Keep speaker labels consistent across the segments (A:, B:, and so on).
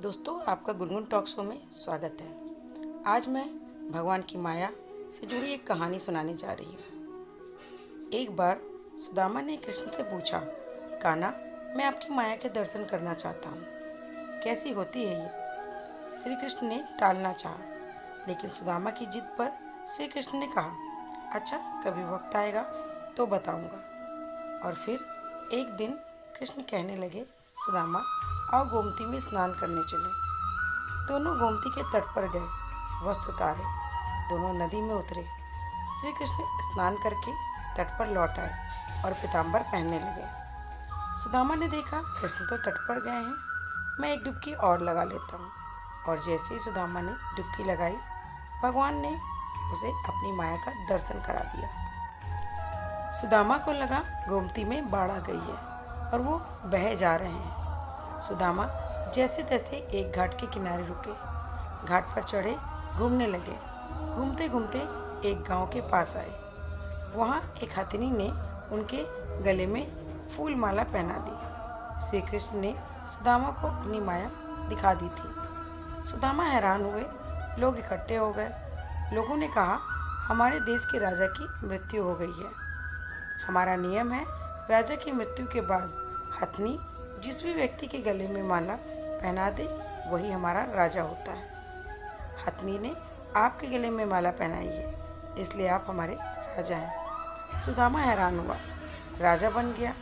A: दोस्तों, आपका Gungun talk show में स्वागत है। आज मैं भगवान की माया से जुड़ी एक कहानी सुनाने जा रही हूँ। एक बार सुदामा ने कृष्ण से पूछा, कान्हा, मैं आपकी माया के दर्शन करना चाहता हूँ, कैसी होती है ये? श्री कृष्ण ने टालना चाहा, लेकिन सुदामा की जिद पर श्री कृष्ण ने कहा, अच्छा, कभी वक्त आएगा तो बताऊंगा। और फिर एक दिन कृष्ण कहने लगे, सुदामा, आओ गोमती में स्नान करने चले। दोनों गोमती के तट पर गए, वस्त्र उतारे, दोनों नदी में उतरे। श्री कृष्ण स्नान करके तट पर लौट आए और पीताम्बर पहनने लगे। सुदामा ने देखा, कृष्ण तो तट पर गए हैं, मैं एक डुबकी और लगा लेता हूँ। और जैसे ही सुदामा ने डुबकी लगाई, भगवान ने उसे अपनी माया का दर्शन करा दिया। सुदामा को लगा गोमती में बाढ़ आ गई है और वो बह जा रहे हैं। सुदामा जैसे तैसे एक घाट के किनारे रुके, घाट पर चढ़े, घूमने लगे। घूमते घूमते एक गांव के पास आए। वहाँ एक हथिनी ने उनके गले में फूल माला पहना दी। श्री कृष्ण ने सुदामा को अपनी माया दिखा दी थी। सुदामा हैरान हुए, लोग इकट्ठे हो गए। लोगों ने कहा, हमारे देश के राजा की मृत्यु हो गई है। हमारा नियम है, राजा की मृत्यु के बाद हथनी जिस भी व्यक्ति के गले में माला पहना दे, वही हमारा राजा होता है। हथनी ने आपके गले में माला पहनाई है, इसलिए आप हमारे राजा हैं। सुदामा हैरान हुआ, राजा बन गया।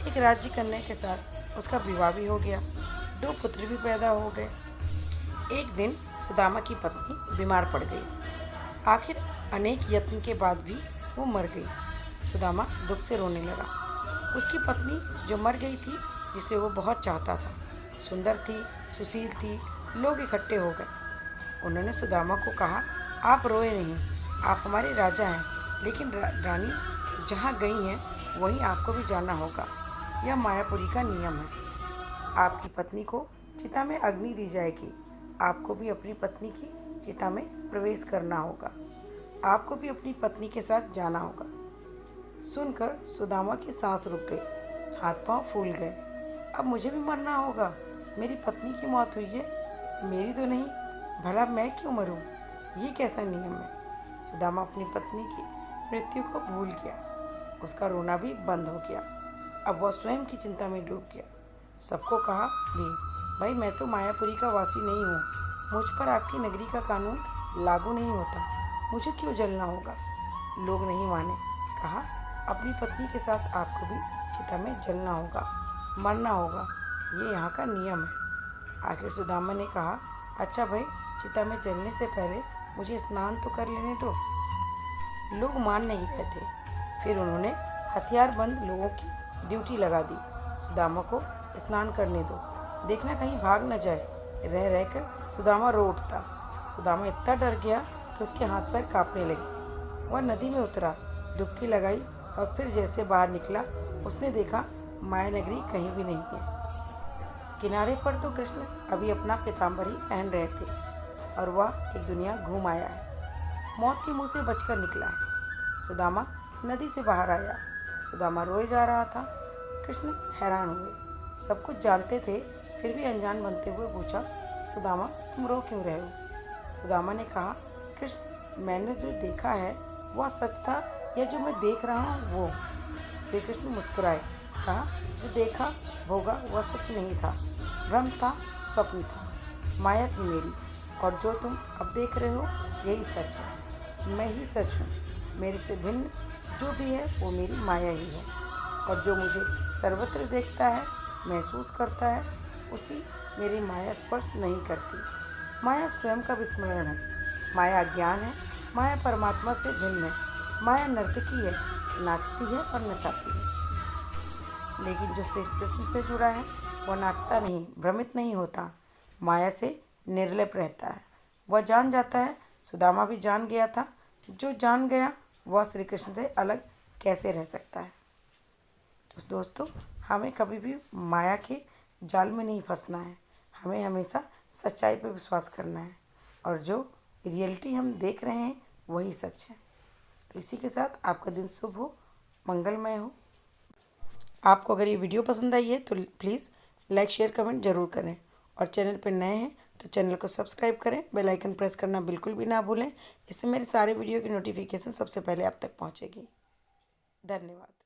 A: एक राज्य कन्या के साथ उसका विवाह भी हो गया, 2 पुत्र भी पैदा हो गए। एक दिन सुदामा की पत्नी बीमार पड़ गई। आखिर अनेक यत्न के बाद भी वो मर गई। सुदामा दुख से रोने लगा। उसकी पत्नी जो मर गई थी, जिसे वो बहुत चाहता था, सुंदर थी, सुशील थी। लोग इकट्ठे हो गए। उन्होंने सुदामा को कहा, आप रोए नहीं, आप हमारे राजा हैं, लेकिन रानी जहाँ गई हैं वहीं आपको भी जाना होगा। यह मायापुरी का नियम है। आपकी पत्नी को चिता में अग्नि दी जाएगी, आपको भी अपनी पत्नी की चिता में प्रवेश करना होगा, आपको भी अपनी पत्नी के साथ जाना होगा। सुनकर सुदामा की सांस रुक गई, हाथ पांव फूल गए। अब मुझे भी मरना होगा? मेरी पत्नी की मौत हुई है, मेरी तो नहीं, भला मैं क्यों मरूं? ये कैसा नियम है? सुदामा अपनी पत्नी की मृत्यु को भूल गया। उसका रोना भी बंद हो गया। अब वह स्वयं की चिंता में डूब गया। सबको कहा भी, भाई, मैं तो मायापुरी का वासी नहीं हूँ, मुझ पर आपकी नगरी का कानून लागू नहीं होता, मुझे क्यों जलना होगा? लोग नहीं माने। कहा, अपनी पत्नी के साथ आपको भी चिता में जलना होगा, मरना होगा, ये यहाँ का नियम है। आखिर सुदामा ने कहा, अच्छा भाई, चिता में जलने से पहले मुझे स्नान तो कर लेने दो। लोग मान नहीं रहे थे। फिर उन्होंने हथियारबंद लोगों की ड्यूटी लगा दी। सुदामा को स्नान करने दो, देखना कहीं भाग न जाए। रह रहकर सुदामा रो उठता। सुदामा इतना डर गया कि उसके हाथ पैर कांपने लगे। वह नदी में उतरा, डुबकी लगाई और फिर जैसे बाहर निकला, उसने देखा माया नगरी कहीं भी नहीं है। किनारे पर तो कृष्ण अभी अपना पीताम्बर ही पहन रहे थे और वह एक दुनिया घूम आया है, मौत के मुंह से बचकर निकला है। सुदामा नदी से बाहर आया। सुदामा रोए जा रहा था। कृष्ण हैरान हुए। सब कुछ जानते थे, फिर भी अनजान बनते हुए पूछा, सुदामा, तुम रो क्यों रहे हो? सुदामा ने कहा, कृष्ण, मैंने जो देखा है वह सच था या जो मैं देख रहा हूँ वो? श्री कृष्ण मुस्कुराए, कहा, जो देखा होगा वह सच नहीं था, भ्रम था, स्वप्न था, माया थी मेरी, और जो तुम अब देख रहे हो यही सच है। मैं ही सच हूँ। मेरे से भिन्न जो भी है वो मेरी माया ही है, और जो मुझे सर्वत्र देखता है, महसूस करता है, उसी मेरी माया स्पर्श नहीं करती। माया स्वयं का विस्मरण है, माया अज्ञान है, माया परमात्मा से भिन्न है। माया नर्तकी है, नाचती है और नचाती है, लेकिन जो श्री कृष्ण से जुड़ा है वह नाचता नहीं, भ्रमित नहीं होता, माया से निर्लिप्त रहता है। वह जान जाता है, सुदामा भी जान गया था, जो जान गया वह श्री कृष्ण से अलग कैसे रह सकता है। तो दोस्तों, हमें कभी भी माया के जाल में नहीं फंसना है, हमें हमेशा सच्चाई पर विश्वास करना है, और जो रियलिटी हम देख रहे हैं वही सच है। तो इसी के साथ आपका दिन शुभ हो, मंगलमय हो। आपको अगर ये वीडियो पसंद आई है तो प्लीज़ लाइक, शेयर, कमेंट ज़रूर करें और चैनल पर नए हैं तो चैनल को सब्सक्राइब करें, बेल आइकन प्रेस करना बिल्कुल भी ना भूलें। इससे मेरे सारे वीडियो की नोटिफिकेशन सबसे पहले आप तक पहुंचेगी। धन्यवाद।